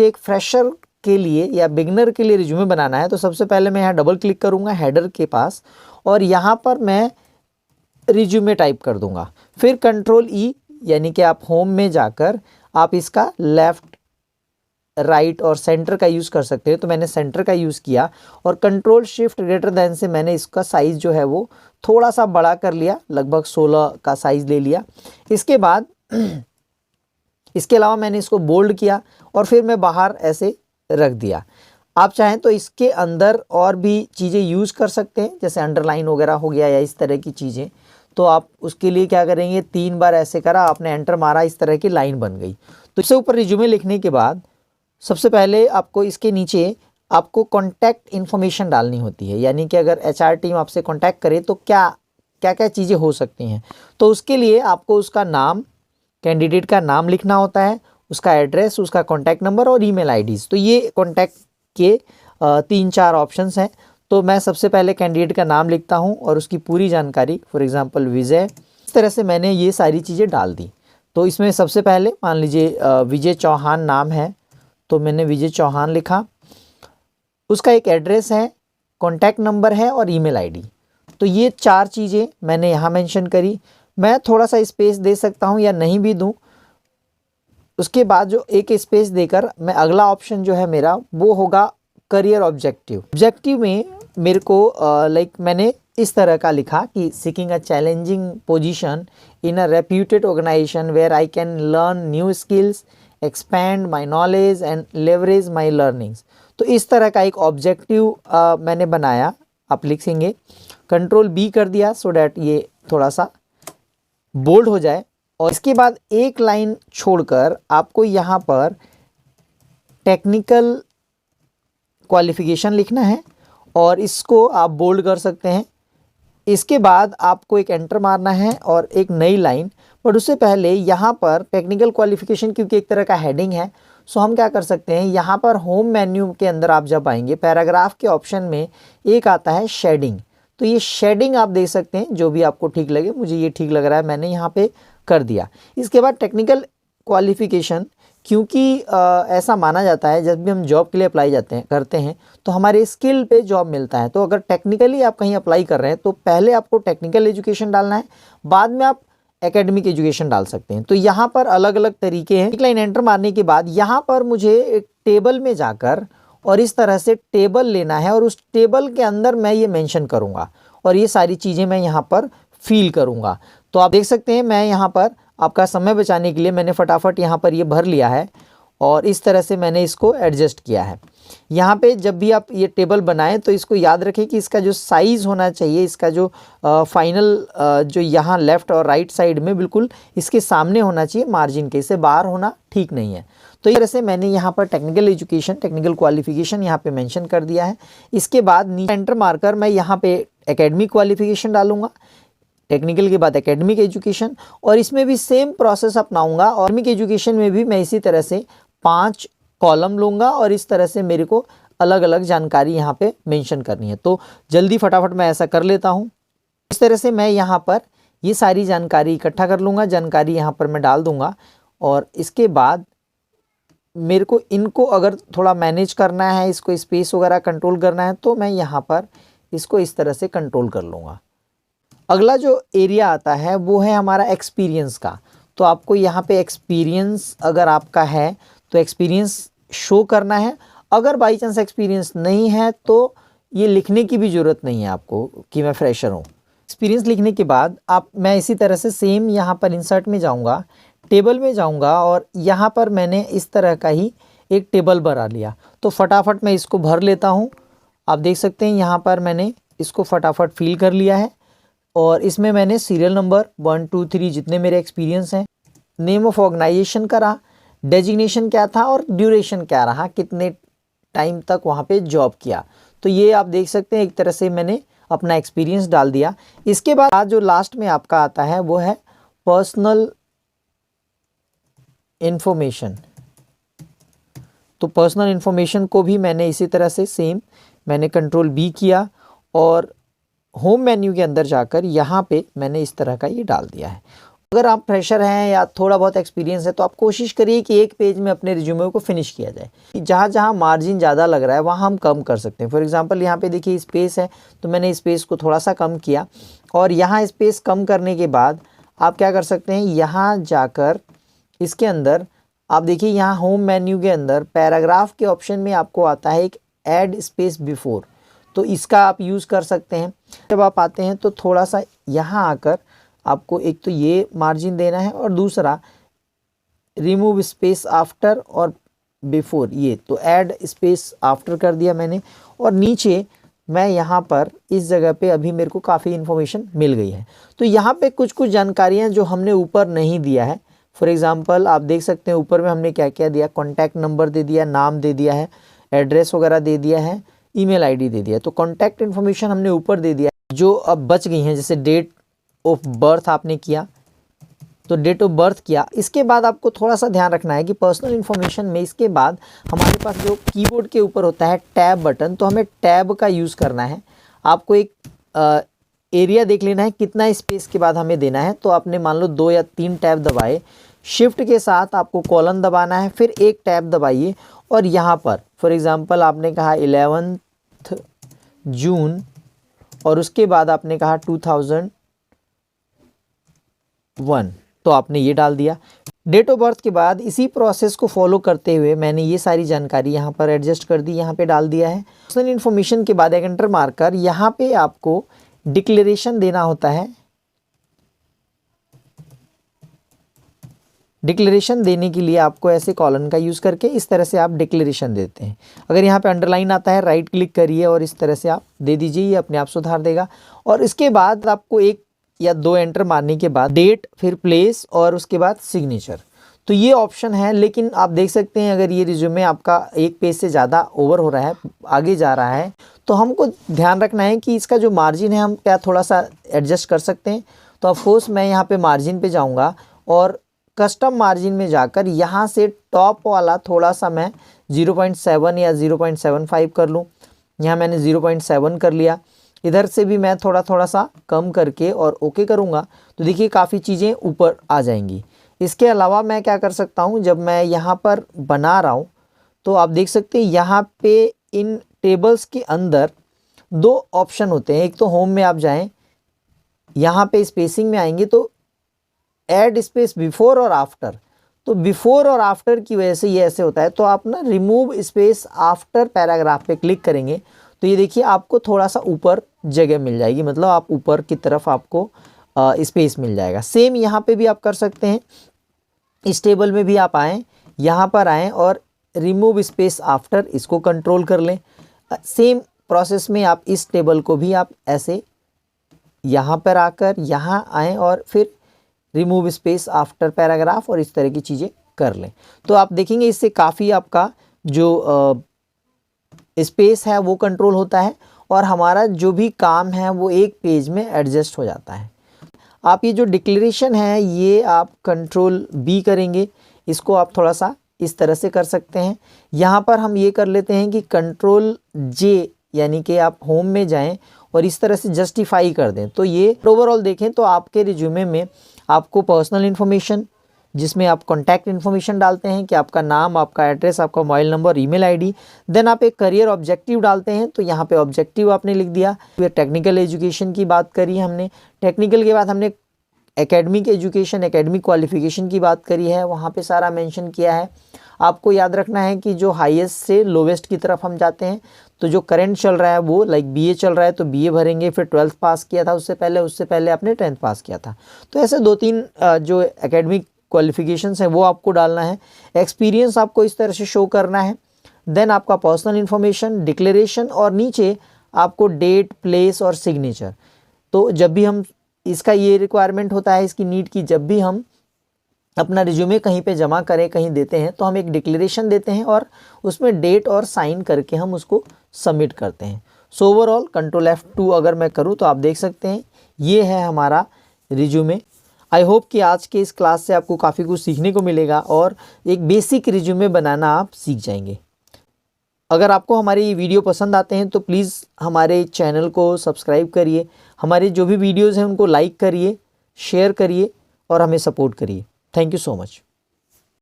एक फ्रेशर के लिए या बिगनर के लिए रिज्यूमे बनाना है तो सबसे पहले मैं यहाँ डबल क्लिक करूँगा हेडर के पास और यहाँ पर मैं रिज्यूमे टाइप कर दूँगा। फिर कंट्रोल ई यानी कि आप होम में जाकर आप इसका लेफ़्ट राइट और सेंटर का यूज़ कर सकते हैं। तो मैंने सेंटर का यूज़ किया और कंट्रोल शिफ्ट ग्रेटर देन से मैंने इसका साइज़ जो है वो थोड़ा सा बड़ा कर लिया, लगभग 16 का साइज़ ले लिया। इसके बाद इसके अलावा मैंने इसको बोल्ड किया और फिर मैं बाहर ऐसे रख दिया। आप चाहें तो इसके अंदर और भी चीज़ें यूज़ कर सकते हैं, जैसे अंडरलाइन वगैरह हो गया या इस तरह की चीज़ें। तो आप उसके लिए क्या करेंगे, 3 बार ऐसे करा, आपने एंटर मारा, इस तरह की लाइन बन गई। तो इससे ऊपर रिज्यूमे लिखने के बाद सबसे पहले आपको इसके नीचे आपको कॉन्टैक्ट इन्फॉर्मेशन डालनी होती है, यानी कि अगर एचआर टीम आपसे कॉन्टैक्ट करे तो क्या क्या चीज़ें हो सकती हैं। तो उसके लिए आपको उसका नाम, कैंडिडेट का नाम लिखना होता है, उसका एड्रेस, उसका कॉन्टैक्ट नंबर और ईमेल आईडीज़। तो ये कॉन्टैक्ट के 3-4 ऑप्शंस हैं। तो मैं सबसे पहले कैंडिडेट का नाम लिखता हूं और उसकी पूरी जानकारी, फॉर एग्जांपल विजय। इस तरह से मैंने ये सारी चीज़ें डाल दी। तो इसमें सबसे पहले मान लीजिए विजय चौहान नाम है, तो मैंने विजय चौहान लिखा। उसका एक एड्रेस है, कॉन्टैक्ट नंबर है और ईमेल आईडी। तो ये 4 चीज़ें मैंने यहाँ मेंशन करी। मैं थोड़ा सा स्पेस दे सकता हूँ या नहीं भी दूँ। उसके बाद जो एक स्पेस देकर मैं अगला ऑप्शन जो है मेरा वो होगा करियर ऑब्जेक्टिव। ऑब्जेक्टिव में मेरे को मैंने इस तरह का लिखा कि seeking a challenging position in a reputed organisation where I can learn new skills, expand my knowledge and leverage my learnings. तो इस तरह का एक ऑब्जेक्टिव मैंने बनाया। आप लिखेंगे, कंट्रोल बी कर दिया सो डैट ये थोड़ा सा बोल्ड हो जाए। और इसके बाद एक लाइन छोड़कर आपको यहाँ पर टेक्निकल क्वालिफिकेशन लिखना है और इसको आप बोल्ड कर सकते हैं। इसके बाद आपको एक एंटर मारना है और एक नई लाइन। बट उससे पहले यहाँ पर टेक्निकल क्वालिफिकेशन क्योंकि एक तरह का हेडिंग है, सो हम क्या कर सकते हैं, यहाँ पर होम मेन्यू के अंदर आप जब आएंगे पैराग्राफ के ऑप्शन में एक आता है शेडिंग। तो ये शेडिंग आप दे सकते हैं, जो भी आपको ठीक लगे। मुझे ये ठीक लग रहा है, मैंने यहाँ पे कर दिया। इसके बाद टेक्निकल क्वालिफिकेशन, क्योंकि ऐसा माना जाता है जब भी हम जॉब के लिए अप्लाई करते हैं तो हमारे स्किल पे जॉब मिलता है। तो अगर टेक्निकली आप कहीं अप्लाई कर रहे हैं तो पहले आपको टेक्निकल एजुकेशन डालना है, बाद में आप एकेडमिक एजुकेशन डाल सकते हैं। तो यहाँ पर अलग अलग तरीके हैं। एक लाइन एंटर मारने के बाद यहाँ पर मुझे एक टेबल में जाकर और इस तरह से टेबल लेना है और उस टेबल के अंदर मैं ये मेंशन करूँगा और ये सारी चीज़ें मैं यहाँ पर फिल करूँगा। तो आप देख सकते हैं मैं यहाँ पर आपका समय बचाने के लिए मैंने फटाफट यहाँ पर ये भर लिया है और इस तरह से मैंने इसको एडजस्ट किया है। यहाँ पे जब भी आप ये टेबल बनाएं तो इसको याद रखें कि इसका जो साइज़ होना चाहिए, इसका जो फाइनल जो यहाँ लेफ़्ट और राइट साइड में बिल्कुल इसके सामने होना चाहिए मार्जिन के, इससे बाहर होना ठीक नहीं है। तो इस तरह से मैंने यहाँ पर टेक्निकल एजुकेशन, टेक्निकल क्वालिफिकेशन यहाँ पे मेंशन कर दिया है। इसके बाद नीचे एंटर मारकर मैं यहाँ पे एकेडमिक क्वालिफिकेशन डालूंगा, टेक्निकल के बाद एकेडमिक एजुकेशन, और इसमें भी सेम प्रोसेस अपनाऊंगा। और एकेडमिक एजुकेशन में भी मैं इसी तरह से 5 कॉलम लूँगा और इस तरह से मेरे को अलग अलग जानकारी यहाँ पे मेंशन करनी है। तो जल्दी फटाफट मैं ऐसा कर लेता हूँ। इस तरह से मैं यहाँ पर ये सारी जानकारी इकट्ठा कर लूँगा, जानकारी यहाँ पर मैं डाल दूँगा और इसके बाद मेरे को इनको अगर थोड़ा मैनेज करना है, इसको स्पेस वगैरह कंट्रोल करना है, तो मैं यहाँ पर इसको इस तरह से कंट्रोल कर लूँगा। अगला जो एरिया आता है वो है हमारा एक्सपीरियंस का। तो आपको यहाँ पे एक्सपीरियंस अगर आपका है तो एक्सपीरियंस शो करना है। अगर बाई चांस एक्सपीरियंस नहीं है तो ये लिखने की भी ज़रूरत नहीं है आपको कि मैं फ्रेशर हूँ। एक्सपीरियंस लिखने के बाद मैं इसी तरह से सेम यहाँ पर इंसर्ट में जाऊँगा, टेबल में जाऊँगा और यहाँ पर मैंने इस तरह का ही एक टेबल बना लिया। तो फटाफट मैं इसको भर लेता हूँ। आप देख सकते हैं यहाँ पर मैंने इसको फटाफट फिल कर लिया है और इसमें मैंने सीरियल नंबर 1 2 3 जितने मेरे एक्सपीरियंस हैं, नेम ऑफ ऑर्गेनाइजेशन का रहा, डेजिग्नेशन क्या था और ड्यूरेशन क्या रहा, कितने टाइम तक वहाँ पे जॉब किया। तो ये आप देख सकते हैं एक तरह से मैंने अपना एक्सपीरियंस डाल दिया। इसके बाद जो लास्ट में आपका आता है वो है पर्सनल इन्फॉर्मेशन। तो पर्सनल इन्फॉर्मेशन को भी मैंने इसी तरह से सेम मैंने कंट्रोल बी किया और होम मेन्यू के अंदर जाकर यहाँ पे मैंने इस तरह का ये डाल दिया है। अगर आप फ्रेशर हैं या थोड़ा बहुत एक्सपीरियंस है तो आप कोशिश करिए कि एक पेज में अपने रिज्यूमे को फिनिश किया जाए। जहाँ जहाँ मार्जिन ज़्यादा लग रहा है वहाँ हम कम कर सकते हैं। फॉर एग्जांपल यहाँ पे देखिए स्पेस है, तो मैंने स्पेस को थोड़ा सा कम किया, और यहाँ स्पेस कम करने के बाद आप क्या कर सकते हैं, यहाँ जाकर इसके अंदर आप देखिए यहाँ होम मेन्यू के अंदर पैराग्राफ के ऑप्शन में आपको आता है एक ऐड स्पेस बिफोर, तो इसका आप यूज़ कर सकते हैं। जब आप आते हैं तो थोड़ा सा यहाँ आकर आपको एक तो ये मार्जिन देना है और दूसरा रिमूव स्पेस आफ्टर और बिफोर, ये तो ऐड स्पेस आफ्टर कर दिया मैंने। और नीचे मैं यहाँ पर इस जगह पे अभी मेरे को काफ़ी इन्फॉर्मेशन मिल गई है। तो यहाँ पे कुछ कुछ जानकारियाँ जो हमने ऊपर नहीं दिया है, फॉर एग्ज़ाम्पल आप देख सकते हैं ऊपर में हमने क्या क्या दिया, कॉन्टैक्ट नंबर दे दिया, नाम दे दिया है, एड्रेस वगैरह दे दिया है, ईमेल आईडी दे दिया। तो कॉन्टैक्ट इन्फॉर्मेशन हमने ऊपर दे दिया, जो अब बच गई हैं, जैसे डेट ऑफ बर्थ आपने किया तो डेट ऑफ बर्थ किया। इसके बाद आपको थोड़ा सा ध्यान रखना है कि पर्सनल इन्फॉर्मेशन में इसके बाद हमारे पास जो कीबोर्ड के ऊपर होता है टैब बटन, तो हमें टैब का यूज़ करना है। आपको एक एरिया देख लेना है कितना स्पेस के बाद हमें देना है। तो आपने मान लो 2 या 3 टैब दबाए, शिफ्ट के साथ आपको कॉलन दबाना है, फिर एक टैब दबाइए और यहाँ पर फॉर एग्ज़ाम्पल आपने कहा 11 जून और उसके बाद आपने कहा 2001, तो आपने ये डाल दिया। डेट ऑफ बर्थ के बाद इसी प्रोसेस को फॉलो करते हुए मैंने ये सारी जानकारी यहाँ पर एडजस्ट कर दी, यहाँ पे डाल दिया है। पर्सनल इन्फॉर्मेशन के बाद एक एंटर मारकर यहाँ पे आपको डिक्लेरेशन देना होता है। डिक्लेरेशन देने के लिए आपको ऐसे कॉलन का यूज़ करके इस तरह से आप डिक्लेरेशन देते हैं। अगर यहाँ पे अंडरलाइन आता है राइट क्लिक करिए और इस तरह से आप दे दीजिए, ये अपने आप सुधार देगा। और इसके बाद आपको 1 या 2 एंटर मारने के बाद डेट, फिर प्लेस और उसके बाद सिग्नेचर, तो ये ऑप्शन है। लेकिन आप देख सकते हैं अगर ये रिज्यूमे आपका एक पेज से ज़्यादा ओवर हो रहा है, आगे जा रहा है, तो हमको ध्यान रखना है कि इसका जो मार्जिन है हम क्या थोड़ा सा एडजस्ट कर सकते हैं। तो ऑफकोर्स मैं यहाँ पे मार्जिन पे जाऊँगा और कस्टम मार्जिन में जाकर यहाँ से टॉप वाला थोड़ा सा मैं 0.7 या 0.75 कर लूँ। यहाँ मैंने 0.7 कर लिया। इधर से भी मैं थोड़ा सा कम करके और ओके करूँगा तो देखिए काफ़ी चीज़ें ऊपर आ जाएंगी। इसके अलावा मैं क्या कर सकता हूँ, जब मैं यहाँ पर बना रहा हूँ तो आप देख सकते हैं यहाँ पे इन टेबल्स के अंदर 2 ऑप्शन होते हैं। एक तो होम में आप जाएं, यहाँ पे स्पेसिंग में आएंगे तो ऐड स्पेस बिफोर और आफ्टर, तो बिफोर और आफ्टर की वजह से ये ऐसे होता है। तो आप ना रिमूव स्पेस आफ्टर पैराग्राफ पे क्लिक करेंगे तो ये देखिए आपको थोड़ा सा ऊपर जगह मिल जाएगी, मतलब आप ऊपर की तरफ आपको स्पेस मिल जाएगा। सेम यहाँ पे भी आप कर सकते हैं। इस टेबल में भी आप आएँ, यहाँ पर आएँ और रिमूव स्पेस आफ्टर इसको कंट्रोल कर लें। सेम प्रोसेस में आप इस टेबल को भी आप ऐसे यहाँ पर आकर यहाँ आएँ और फिर रिमूव स्पेस आफ्टर पैराग्राफ और इस तरह की चीज़ें कर लें। तो आप देखेंगे इससे काफ़ी आपका जो स्पेस है वो कंट्रोल होता है और हमारा जो भी काम है वो एक पेज में एडजस्ट हो जाता है। आप ये जो डिक्लेरेशन है ये आप कंट्रोल B करेंगे, इसको आप थोड़ा सा इस तरह से कर सकते हैं। यहाँ पर हम ये कर लेते हैं कि कंट्रोल J, यानी कि आप होम में जाएं और इस तरह से जस्टिफाई कर दें। तो ये ओवरऑल देखें तो आपके रिज्यूमे में आपको पर्सनल इन्फॉर्मेशन, जिसमें आप कॉन्टैक्ट इन्फॉर्मेशन डालते हैं कि आपका नाम, आपका एड्रेस, आपका mobile number, email ID. Then आप एक करियर ऑब्जेक्टिव डालते हैं, तो यहाँ पे ऑब्जेक्टिव आपने लिख दिया। फिर टेक्निकल एजुकेशन की बात करी हमने, टेक्निकल के बाद हमने एकेडमिक एजुकेशन, एकेडमिक क्वालिफिकेशन की बात करी है, वहाँ पे सारा मेंशन किया है। आपको याद रखना है कि जो हाईएस्ट से लोवेस्ट की तरफ हम जाते हैं, तो जो करंट चल रहा है वो लाइक बीए चल रहा है तो बीए भरेंगे, फिर 12th पास किया था उससे पहले आपने 10th पास किया था। तो ऐसे 2-3 जो एकेडमिक क्वालिफिकेशंस हैं वो आपको डालना है। एक्सपीरियंस आपको इस तरह से शो करना है। देन आपका पर्सनल इन्फॉर्मेशन, डिक्लेरेशन और नीचे आपको डेट, प्लेस और सिग्नेचर। तो जब भी हम इसका ये रिक्वायरमेंट होता है इसकी नीड की, जब भी हम अपना रिज्यूमे कहीं पे जमा करें, कहीं देते हैं तो हम एक डिक्लेरेशन देते हैं और उसमें डेट और साइन करके हम उसको सबमिट करते हैं। सो ओवरऑल कंट्रोल F2 अगर मैं करूं तो आप देख सकते हैं ये है हमारा रिज्यूमे। आई होप कि आज के इस क्लास से आपको काफ़ी कुछ सीखने को मिलेगा और एक बेसिक रिज्यूमे बनाना आप सीख जाएंगे। अगर आपको हमारे ये वीडियो पसंद आते हैं तो प्लीज़ हमारे चैनल को सब्सक्राइब करिए, हमारे जो भी वीडियोज़ हैं उनको लाइक करिए, शेयर करिए और हमें सपोर्ट करिए। Thank you so much.